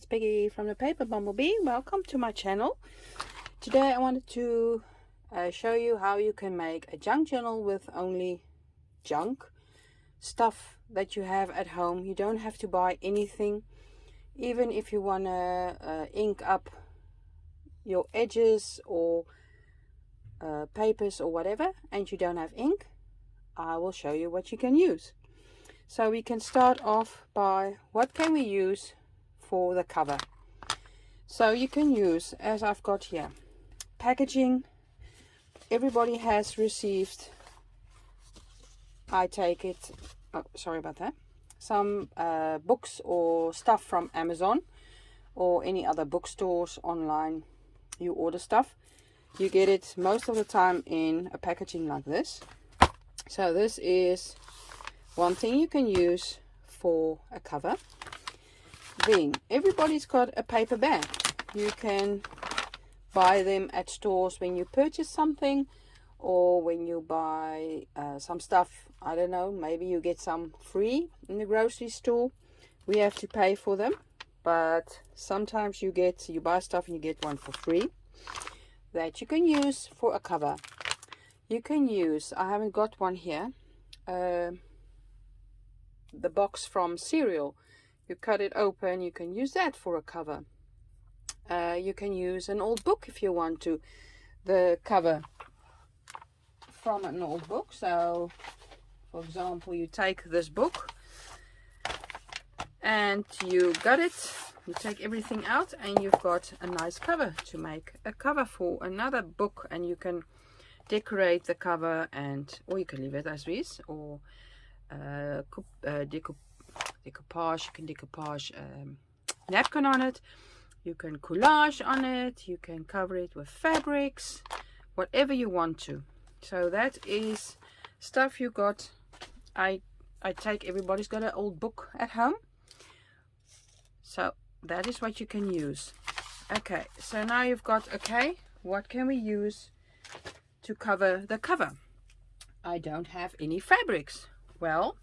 it's Peggy from the Paper Bumblebee. Welcome to my channel. Today I wanted to show you how you can make a junk journal with only junk stuff that you have at home. You don't have to buy anything. Even if you want to ink up your edges or papers or whatever and you don't have ink, I will show you what you can use. So we can start off by what can we use for the cover. So you can use, as I've got here, packaging. Everybody has received, I take it, oh, sorry about that, some books or stuff from Amazon or any other bookstores online. You order stuff, you get it most of the time in a packaging like this. So this is one thing you can use for a cover. Then everybody's got a paper bag. You can buy them at stores when you purchase something, or when you buy some stuff, I don't know, maybe you get some free in the grocery store. We have to pay for them, but sometimes you buy stuff and you get one for free that you can use for a cover. You can use, I haven't got one here, the box from cereal. You cut it open, you can use that for a cover. You can use an old book if you want to, the cover from an old book. So for example, you take this book and you got it, you take everything out and you've got a nice cover to make a cover for another book, and you can decorate the cover, or you can leave it as is, or decoupage. You can decoupage napkin on it, you can collage on it, you can cover it with fabrics, whatever you want to. So that is stuff you got. I take everybody's got an old book at home, so that is what you can use. Okay, so now you've got, okay, what can we use to cover the cover? I don't have any fabrics. Well,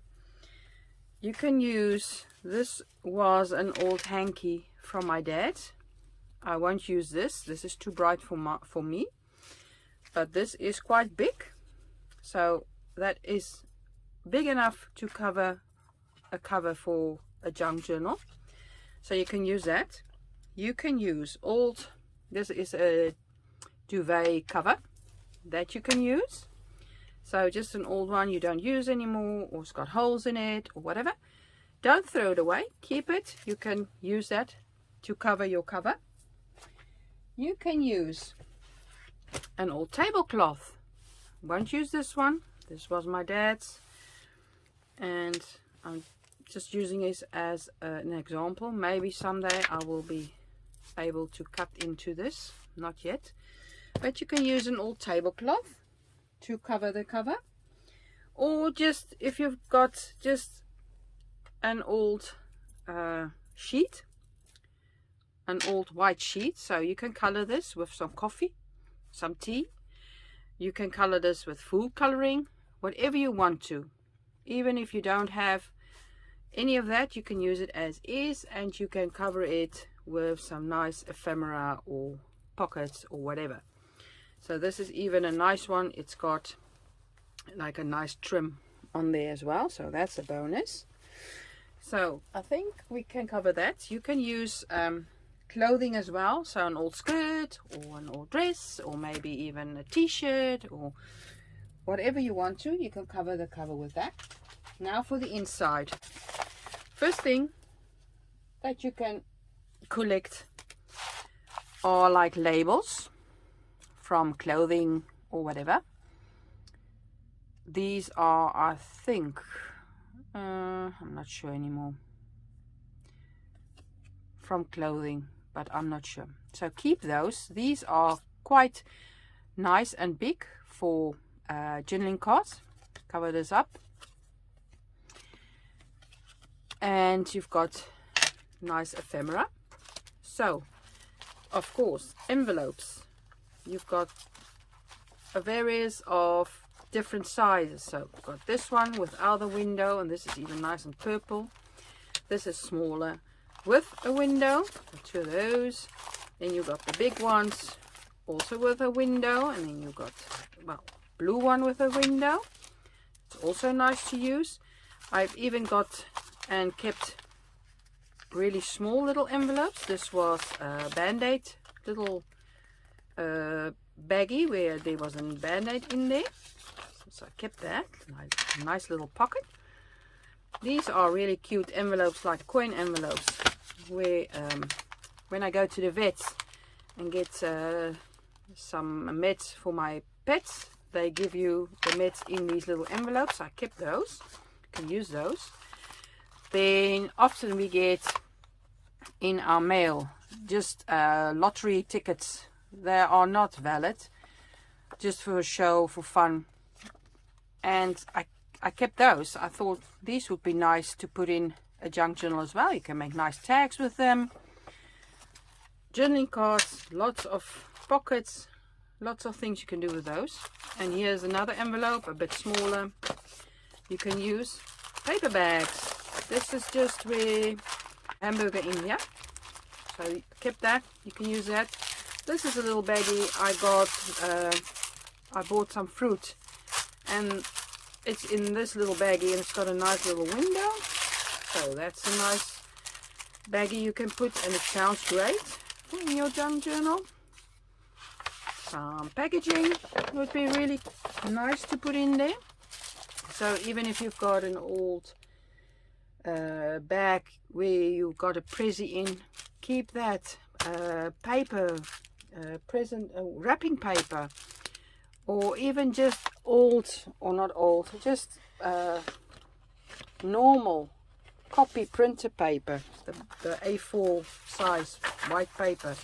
you can use, this was an old hanky from my dad. I won't use this. This is too bright for me. But this is quite big. So that is big enough to cover a cover for a junk journal. So you can use that. You can use old, this is a duvet cover that you can use. So just an old one you don't use anymore, or it's got holes in it or whatever. Don't throw it away, keep it. You can use that to cover your cover. You can use an old tablecloth. Won't use this one. This was my dad's, and I'm just using it as an example. Maybe someday I will be able to cut into this, not yet. But you can use an old tablecloth to cover the cover, or just if you've got just an old sheet, an old white sheet, so you can color this with some coffee, some tea. You can color this with food coloring, whatever you want to. Even if you don't have any of that, you can use it as is, and you can cover it with some nice ephemera or pockets or whatever. So this is even a nice one. It's got like a nice trim on there as well, so that's a bonus. So I think we can cover that. You can use clothing as well, so an old skirt or an old dress, or maybe even a t-shirt, or whatever you want to. You can cover the cover with that. Now for the inside. First thing that you can collect are like labels from clothing or whatever. These are, I think, I'm not sure anymore, from clothing, but I'm not sure. So keep those. These are quite nice and big for journaling cards. Cover this up, and you've got nice ephemera. So of course, envelopes. You've got a various of different sizes. So I've got this one without the window, and this is even nice and purple. This is smaller. with a window, two of those. Then you got the big ones also with a window, and then you got, well, blue one with a window. It's also nice to use. I've even got and kept really small little envelopes. This was a Band-Aid little baggie where there was a Band-Aid in there. So I kept that. Nice little pocket. These are really cute envelopes, like coin envelopes, where when I go to the vets and get some meds for my pets, they give you the meds in these little envelopes. I kept those. You can use those. Then often we get in our mail just lottery tickets. They are not valid, just for a show, for fun. And I kept those. I thought these would be nice to put in a junk journal as well. You can make nice tags with them. Journaling cards, lots of pockets, lots of things you can do with those. And here's another envelope, a bit smaller. You can use paper bags. This is just with hamburger in here. So I kept that. You can use that. This is a little baggie I got. I bought some fruit, and it's in this little baggie, and it's got a nice little window. So that's a nice baggie you can put, and it sounds great in your junk journal. Some packaging would be really nice to put in there. So even if you've got an old bag where you've got a Prezi in, keep that paper, wrapping paper, or even just old, or not old, just normal copy printer paper, the A4 size white paper.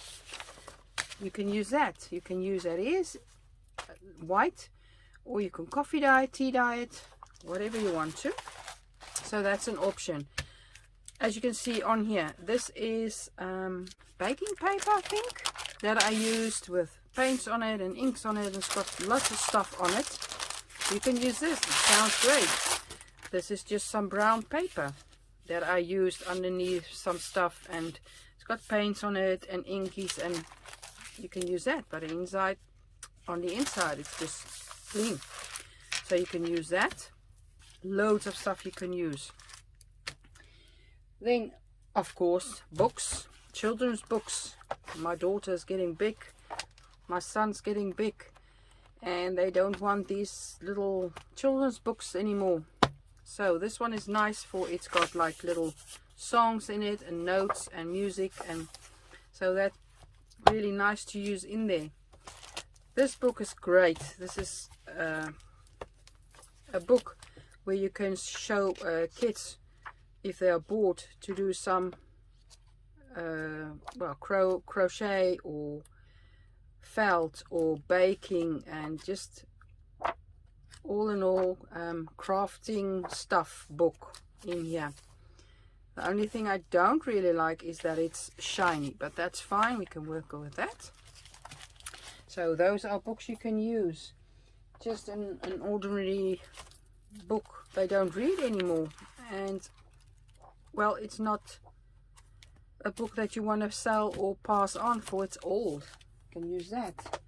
You can use that. You can use that as white, or you can coffee dye, tea dye it, whatever you want to. So that's an option. As you can see on here, this is baking paper, I think, that I used with paints on it and inks on it, and it's got lots of stuff on it. You can use this. It sounds great. This is just some brown paper that I used underneath some stuff, and it's got paints on it and inkies, and you can use that. But inside, on the inside, it's just clean. So you can use that. Loads of stuff you can use. Then, of course, books, children's books. My daughter's getting big, my son's getting big, and they don't want these little children's books anymore. So this one is nice, for it's got like little songs in it and notes and music, and so that's really nice to use in there. This book is great. This is a book where you can show kids, if they are bored, to do some well, crochet or felt or baking, and just all in all crafting stuff book in here. The only thing I don't really like is that it's shiny, but that's fine, we can work with that. So those are books you can use. Just an ordinary book they don't read anymore, and well, it's not a book that you want to sell or pass on, for it's old. You can use that.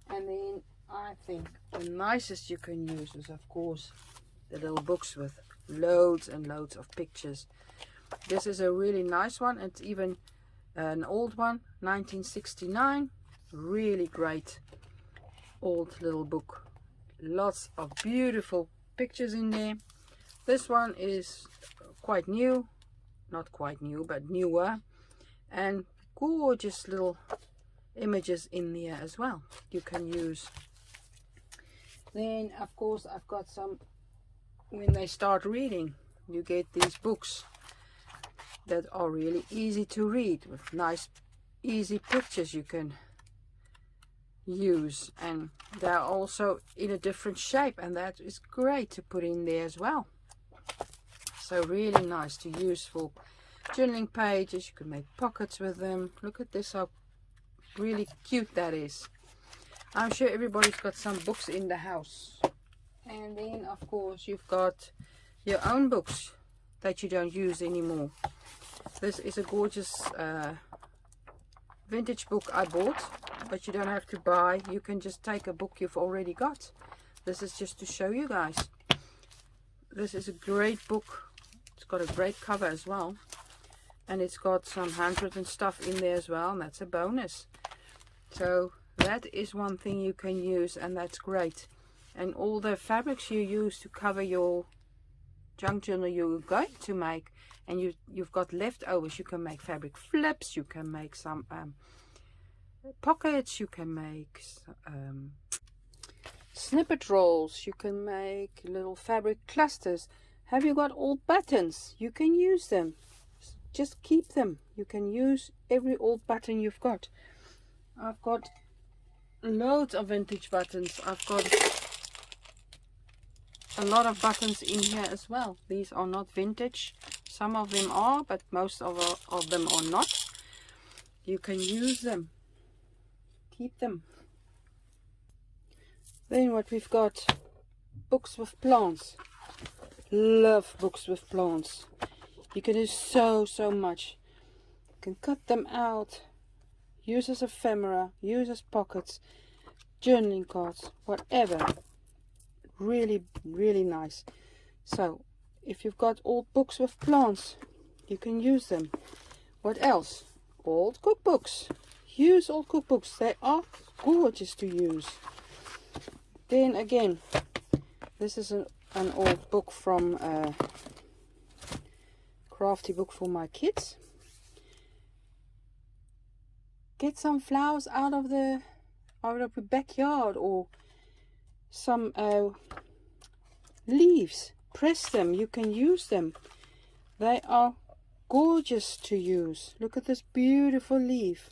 And then I think the nicest you can use is, of course, the little books with loads and loads of pictures. This is a really nice one. It's even an old one, 1969. Really great old little book. Lots of beautiful pictures in there. This one is quite new, not quite new, but newer, and gorgeous little images in there as well you can use. Then of course I've got some, when they start reading, you get these books that are really easy to read, with nice easy pictures you can use, and they're also in a different shape, and that is great to put in there as well. So really nice to use for journaling pages. You can make pockets with them. Look at this, how really cute that is. I'm sure everybody's got some books in the house. And then of course you've got your own books. that you don't use anymore. This is a gorgeous vintage book I bought, but you don't have to buy. You can just take a book you've already got. This is just to show you guys. This is a great book. It's got a great cover as well, and it's got some handwritten stuff in there as well, and that's a bonus. So that is one thing you can use, and that's great. And all the fabrics you use to cover your junk journal you're going to make, and you've got leftovers, you can make fabric flips, you can make some pockets, you can make snippet rolls, you can make little fabric clusters. Have you got old buttons? You can use them. Just keep them. You can use every old button you've got. I've got loads of vintage buttons. I've got a lot of buttons in here as well. These are not vintage. Some of them are, but most of them are not. You can use them. Keep them. Then what we've got, books with plants. Love books with plants. You can do so much. You can cut them out, use as ephemera, use as pockets, journaling cards, whatever. Really nice. So if you've got old books with plants, you can use them. What else? Old cookbooks. Use old cookbooks. They are gorgeous to use. Then again, this is an old book from crafty book for my kids. Get some flowers out of the backyard, or some leaves. Press them. You can use them. They are gorgeous to use. Look at this beautiful leaf.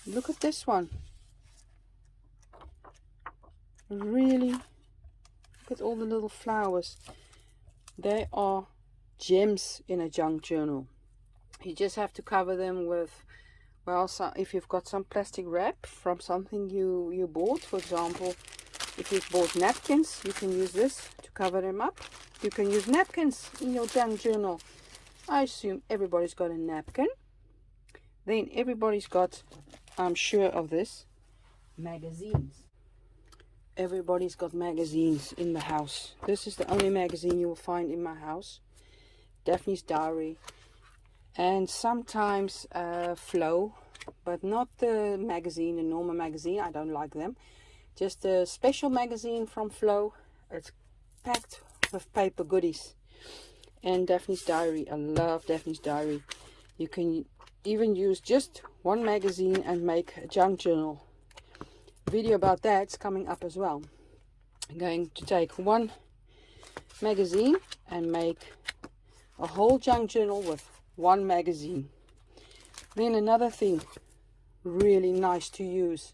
Look at this one. Really, look at all the little flowers. They are gems in a junk journal. You just have to cover them with, well, so if you've got some plastic wrap from something you bought. For example, if you've bought napkins, you can use this to cover them up. You can use napkins in your junk journal. I assume everybody's got a napkin. Then everybody's got, I'm sure of this, magazines. Everybody's got magazines in the house. This is the only magazine you will find in my house. Daphne's Diary. And sometimes Flow, but not the magazine, the normal magazine. I don't like them. Just a special magazine from Flow. It's packed with paper goodies. And Daphne's Diary. I love Daphne's Diary. You can even use just one magazine and make a junk journal. Video about that's coming up as well. I'm going to take one magazine and make a whole junk journal with one magazine. Then another thing really nice to use,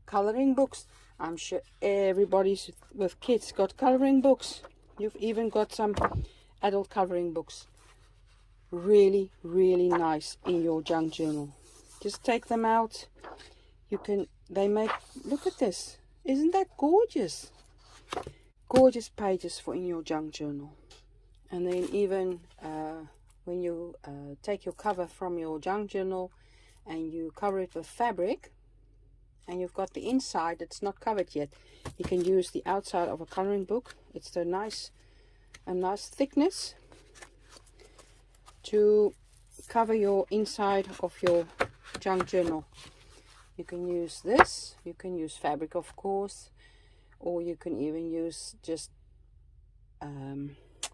coloring books. I'm sure everybody's with kids got coloring books. You've even got some adult coloring books. Really nice in your junk journal. Just take them out. You can, they make, look at this. Isn't that gorgeous? Gorgeous pages for in your junk journal. And then even when you take your cover from your junk journal and you cover it with fabric, and you've got the inside that's not covered yet, you can use the outside of a coloring book. It's a nice thickness to cover your inside of your junk journal. You can use this. You can use fabric, of course, or you can even use just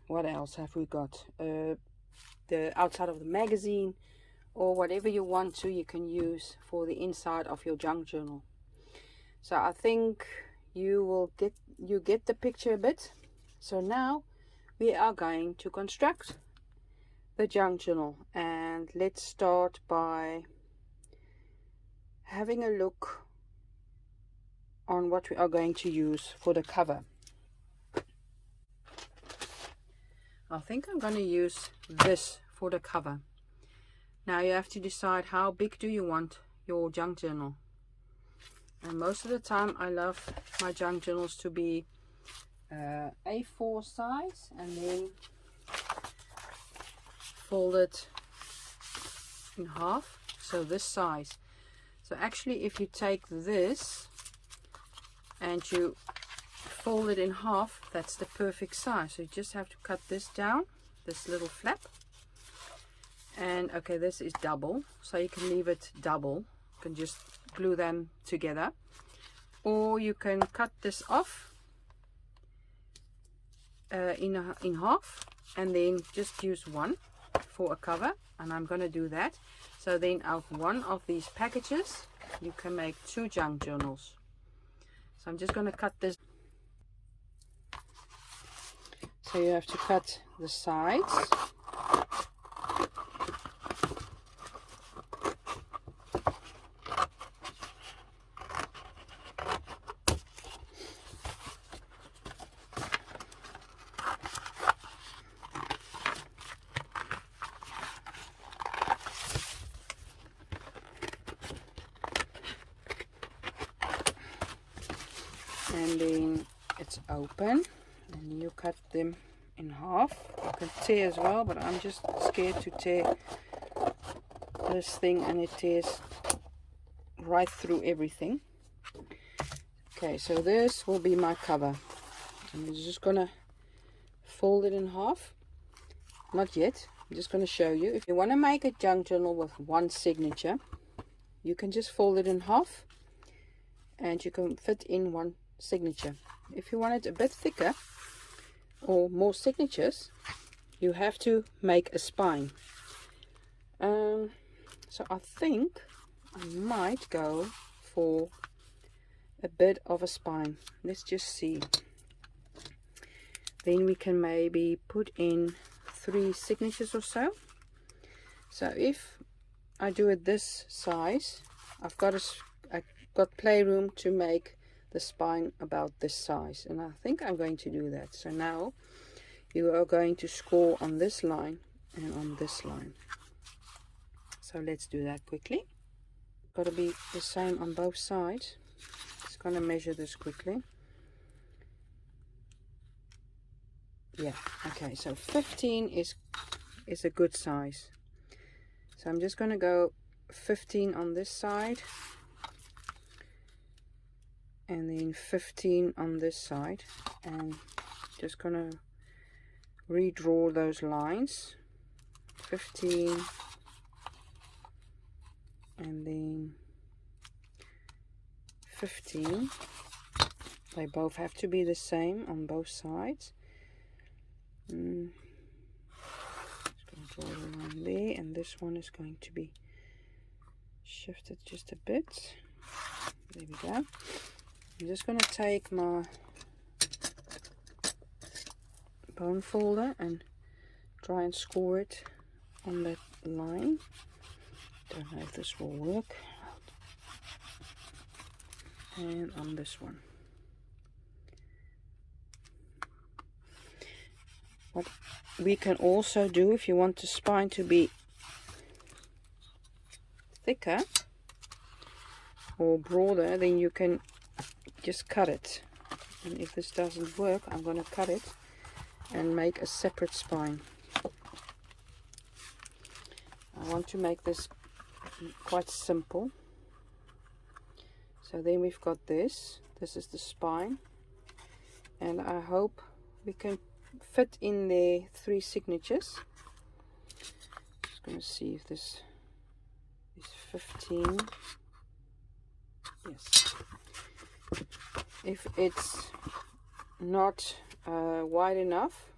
what else have we got? The outside of the magazine, or whatever you want to, you can use for the inside of your junk journal. So I think you get the picture a bit. So now we are going to construct the junk journal, and let's start by having a look on what we are going to use for the cover. I think I'm going to use this for the cover. Now you have to decide how big do you want your junk journal. And most of the time I love my junk journals to be A4 size, and then fold it in half, so this size. So actually if you take this and you fold it in half, that's the perfect size. So you just have to cut this down, this little flap. And okay, this is double, so you can leave it double. You can just glue them together, or you can cut this off in half and then just use one for a cover, and I'm going to do that. So then out of one of these packages you can make 2 junk journals. So I'm just going to cut this. So you have to cut the sides. And then it's open and you cut them in half. You can tear as well, but I'm just scared to tear this thing and it tears right through everything. Okay, so this will be my cover. I'm just gonna fold it in half. Not yet, I'm just gonna show you. If you want to make a junk journal with one signature, you can just fold it in half and you can fit in one signature. If you want it a bit thicker or more signatures, you have to make a spine. So I think I might go for a bit of a spine. Let's just see. Then we can maybe put in 3 signatures or so. So if I do it this size, I've got playroom to make the spine about this size, and I think I'm going to do that. So now you are going to score on this line and on this line. So let's do that quickly. Got to be the same on both sides. Just going to measure this quickly. Yeah, okay, so 15 is a good size. So I'm just going to go 15 on this side and then 15 on this side, and just gonna redraw those lines. 15 and then 15. They both have to be the same on both sides. Just gonna draw the line there, and this one is going to be shifted just a bit. There we go. I'm just going to take my bone folder and try and score it on that line. Don't know if this will work. And on this one. What we can also do, if you want the spine to be thicker or broader, then you can just cut it. And if this doesn't work, I'm going to cut it and make a separate spine. I want to make this quite simple. So then we've got this is the spine, and I hope we can fit in there 3 signatures. Just going to see if this is 15. Yes. If it's not wide enough,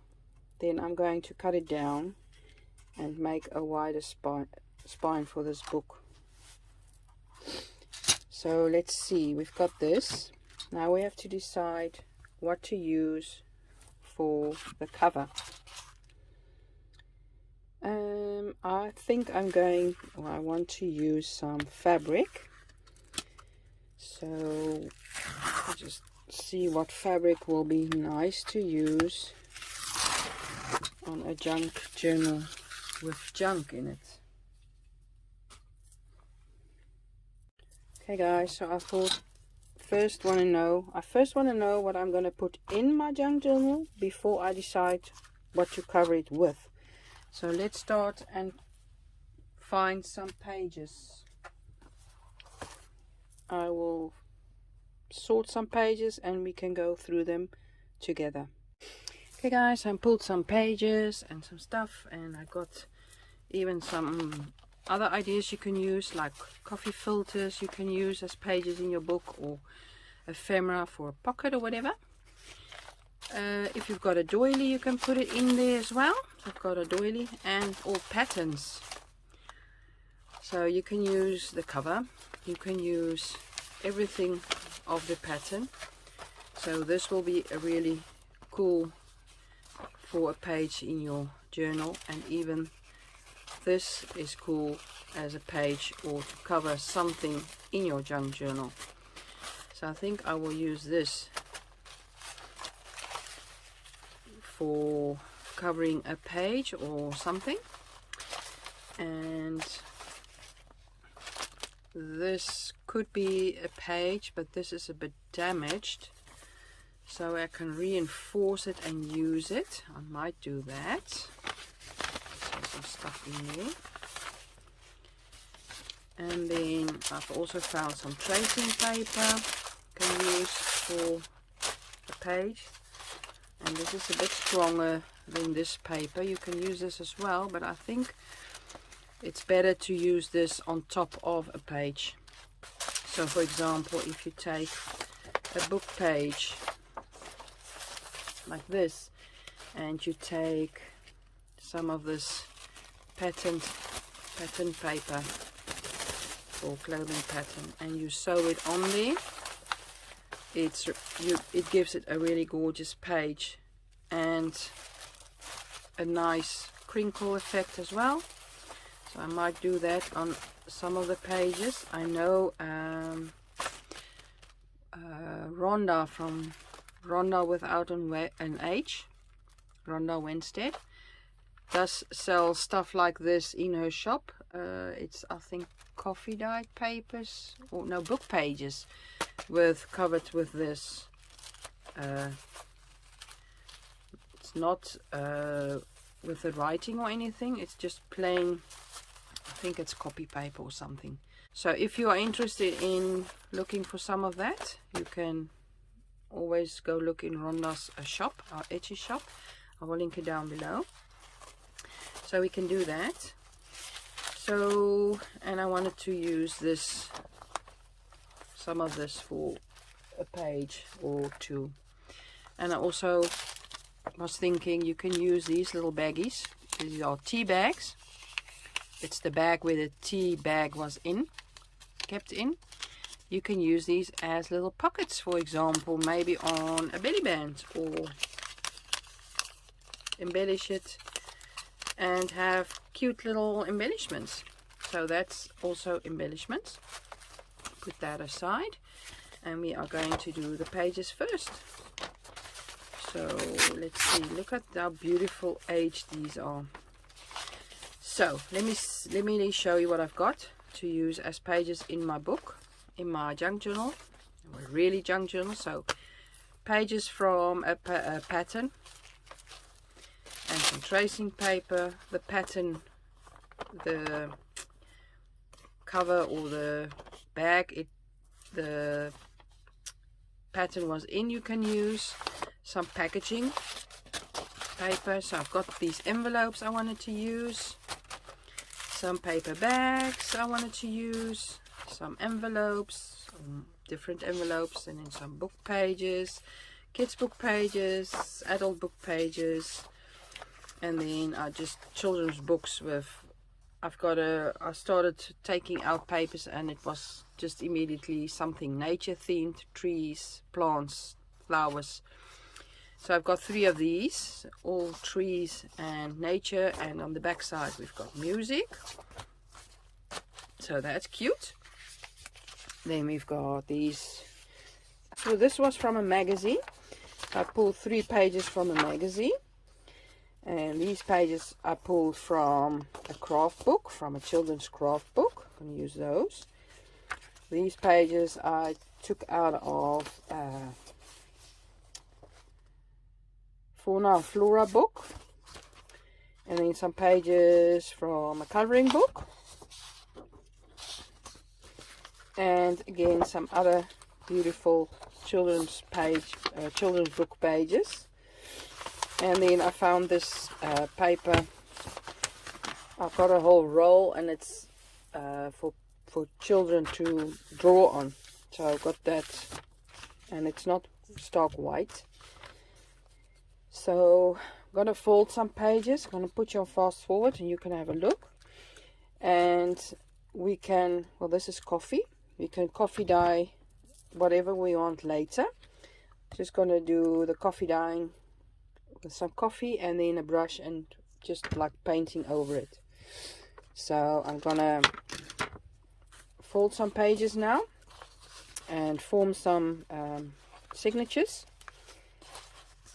then I'm going to cut it down and make a wider spine for this book. So let's see, we've got this. Now we have to decide what to use for the cover. I think I want to use some fabric. So I'll just see what fabric will be nice to use on a junk journal with junk in it. Okay guys, so I thought I first want to know what I'm going to put in my junk journal before I decide what to cover it with. So let's start and find some pages. I will sort some pages and we can go through them together. Okay guys, I pulled some pages and some stuff, and I got even some other ideas you can use, like coffee filters you can use as pages in your book, or ephemera for a pocket or whatever. If you've got a doily, you can put it in there as well. I've got a doily, and all patterns. So you can use the cover, you can use everything of the pattern. So this will be a really cool for a page in your journal, and even this is cool as a page or to cover something in your junk journal. So I think I will use this for covering a page or something, and this could be a page, but this is a bit damaged, so I can reinforce it and use it. I might do that. So some stuff in there. And then I've also found some tracing paper you can use for a page. And this is a bit stronger than this paper. You can use this as well, but I think it's better to use this on top of a page. So for example, if you take a book page like this, and you take some of this pattern paper or clothing pattern, and you sew it on there, it gives it a really gorgeous page and a nice crinkle effect as well. So I might do that on some of the pages. I know Rhonda from Rhonda without an H, Rhonda Winstead, does sell stuff like this in her shop. It's, I think, coffee dyed papers, or no, book pages covered with this. It's not with the writing or anything, it's just plain, I think it's copy paper or something. So if you are interested in looking for some of that, you can always go look in Rhonda's shop, our Etsy shop. I will link it down below. So we can do that. So, and I wanted to use this, some of this for a page or two. And I also was thinking you can use these little baggies. These are tea bags. It's the bag where the tea bag was kept in. You can use these as little pockets, for example, maybe on a belly band, or embellish it and have cute little embellishments. So that's also embellishments. Put that aside, and we are going to do the pages first. So let's see, look at how beautiful aged these are. So let me show you what I've got to use as pages in my book, in my junk journal, really junk journal. So pages from a pattern and some tracing paper. The pattern, the cover or the bag the pattern was in, you can use some packaging paper. So I've got these envelopes I wanted to use, some paper bags I wanted to use, some envelopes, some different envelopes, and then some book pages, kids book pages, adult book pages, and then just children's books with, I started taking out papers, and it was just immediately something nature themed, trees, plants, flowers. So I've got 3 of these, all trees and nature, and on the back side we've got music. So that's cute. Then we've got these. So this was from a magazine. I pulled 3 pages from a magazine. And these pages I pulled from a craft book, from a children's craft book. I'm going to use those. These pages I took out of Fauna and Flora book. And then some pages from a coloring book. And again some other beautiful children's book pages. And then I found this paper. I've got a whole roll, and it's for children to draw on. So I've got that, and it's not stark white. So I'm going to fold some pages. I'm going to put you on fast forward and you can have a look. And we can, well, this is coffee. We can coffee dye whatever we want later. Just going to do the coffee dyeing with some coffee and then a brush and just like painting over it. So I'm going to fold some pages now and form some signatures.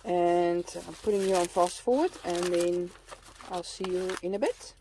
And I'm putting you on fast forward, and then I'll see you in a bit.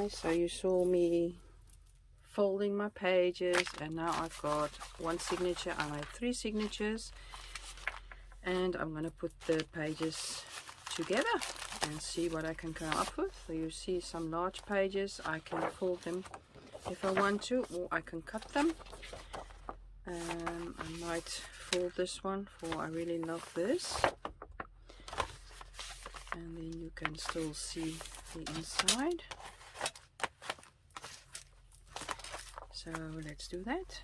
guys, so you saw me folding my pages, and now I've got one signature. I made 3 signatures, and I'm going to put the pages together and see what I can come up with. So you see some large pages, I can fold them if I want to, or I can cut them. I might fold this one, for I really love this. And then you can still see the inside. So let's do that.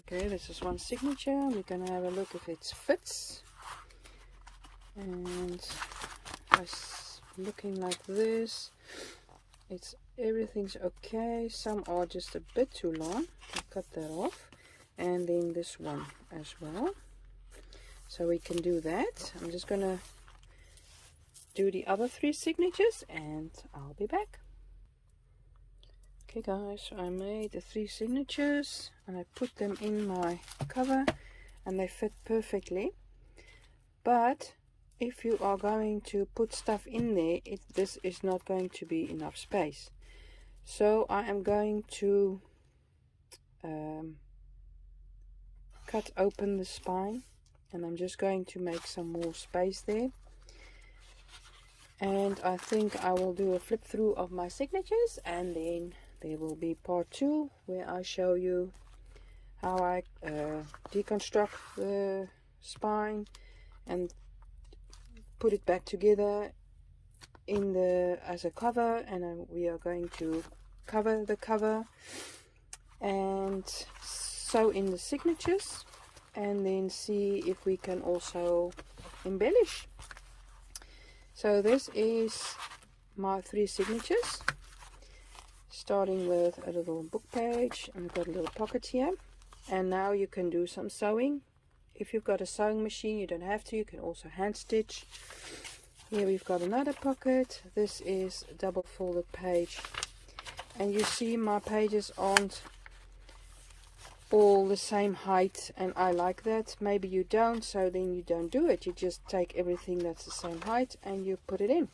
Okay, this is one signature. We're gonna have a look if it fits. And it's looking like this. Everything's okay. Some are just a bit too long. I'll cut that off. And then this one as well. So we can do that. I'm just gonna do the other 3 signatures and I'll be back. Okay guys, so I made the 3 signatures and I put them in my cover and they fit perfectly. But if you are going to put stuff in there, this is not going to be enough space. So I am going to cut open the spine, and I'm just going to make some more space there. And I think I will do a flip through of my signatures, and then there will be part 2 where I show you how I deconstruct the spine and put it back together as a cover, and we are going to cover the cover and sew in the signatures, and then see if we can also embellish. So this is my 3 signatures, starting with a little book page, and we've got a little pocket here. And now you can do some sewing. If you've got a sewing machine, you don't have to, you can also hand stitch. Here we've got another pocket. This is a double folded page, and you see my pages aren't all the same height, and I like that. Maybe you don't, so then you don't do it. You just take everything that's the same height and you put it in.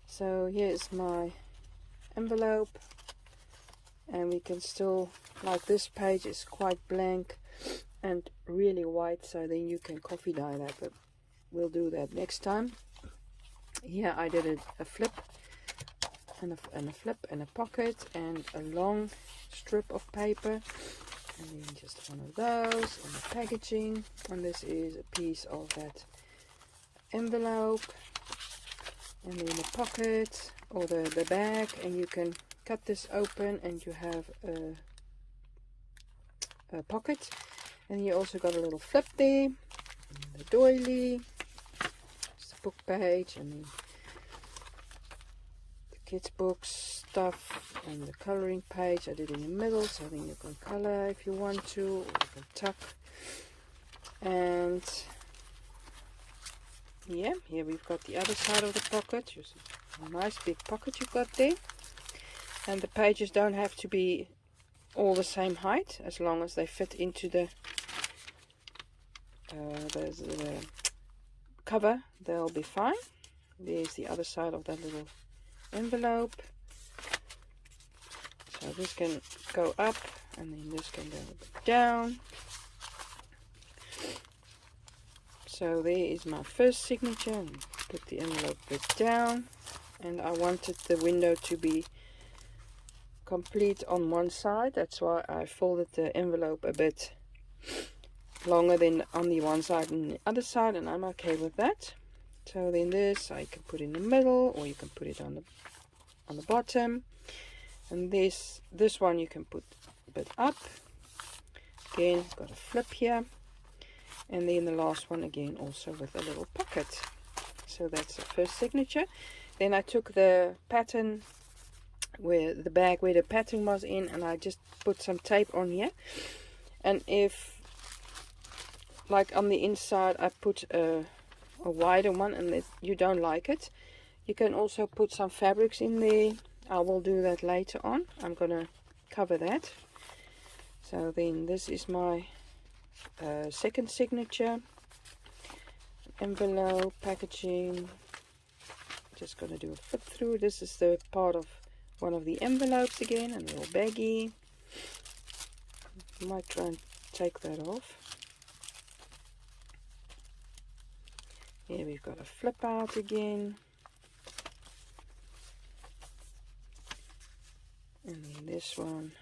So here's my envelope, and we can still, like, this page is quite blank and really white, so then you can coffee dye that, but we'll do that next time. Here I did a flip and a flip and a pocket and a long strip of paper, and then just one of those and the packaging, and this is a piece of that envelope, and then the pocket or the bag, and you can cut this open and you have a pocket, and you also got a little flip there, the doily, just a book page, and then the kids books stuff, and the coloring page I did in the middle, so then you can color if you want to, or you can tuck. And yeah, here we've got the other side of the pocket. You see a nice big pocket you've got there, and the pages don't have to be all the same height, as long as they fit into the cover, they'll be fine. There's the other side of that little envelope. So this can go up, and then this can go a bit down. So there is my first signature. Put the envelope bit down, and I wanted the window to be complete on one side. That's why I folded the envelope a bit longer than on the one side and the other side, and I'm okay with that. So then this I can put in the middle, or you can put it on the bottom, and this one you can put a bit up. Again, got a flip here, and then the last one again also with a little pocket. So that's the first signature. Then I took the pattern where the bag where the pattern was in, and I just put some tape on here. And if like on the inside I put a wider one, and you don't like it, you can also put some fabrics in there. I will do that later on. I'm gonna cover that. So then this is my second signature. Envelope, packaging. Just gonna do a flip through. This is the part of one of the envelopes again, a little baggie. I might try and take that off. Here we've got a flip out again. And then this one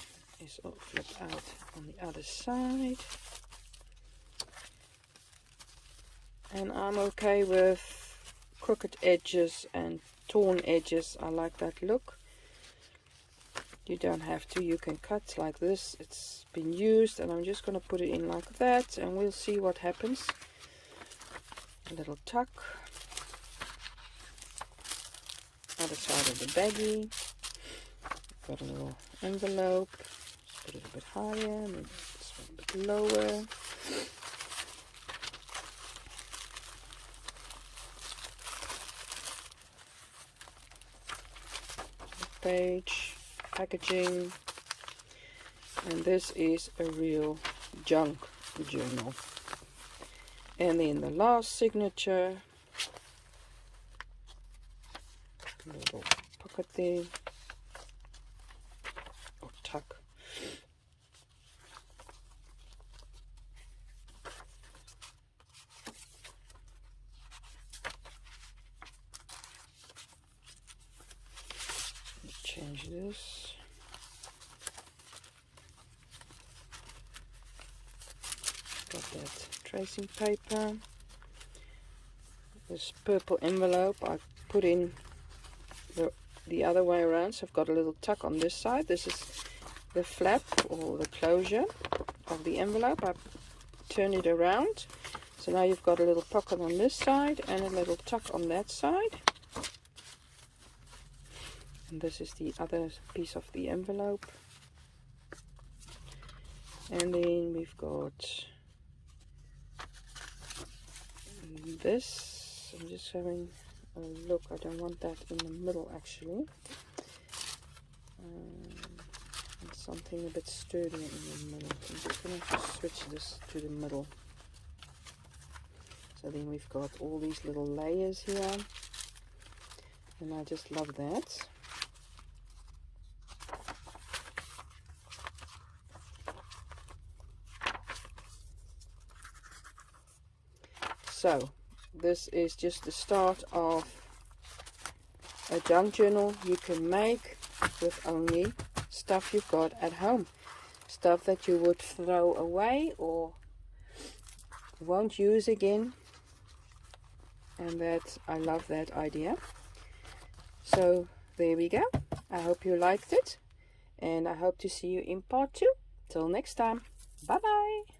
is all flip out on the other side. And I'm okay with crooked edges and torn edges. I like that look. You don't have to, you can cut like this. It's been used, and I'm just going to put it in like that, and we'll see what happens. A little tuck. Other side of the baggie. Got a little envelope. Let's put it a bit higher, maybe this one a bit lower. Page, packaging, and this is a real junk journal. And then the last signature, a little pocket there, or tuck. Change this. Got that tracing paper. This purple envelope I put in the other way around, so I've got a little tuck on this side. This is the flap or the closure of the envelope. I turn it around, so now you've got a little pocket on this side and a little tuck on that side. And this is the other piece of the envelope. And then we've got this. I'm just having a look. I don't want that in the middle actually. Something a bit sturdier in the middle. I'm just going to switch this to the middle. So then we've got all these little layers here. And I just love that. So this is just the start of a junk journal you can make with only stuff you've got at home. Stuff that you would throw away or won't use again. And that, I love that idea. So there we go. I hope you liked it. And I hope to see you in part 2. Till next time. Bye bye.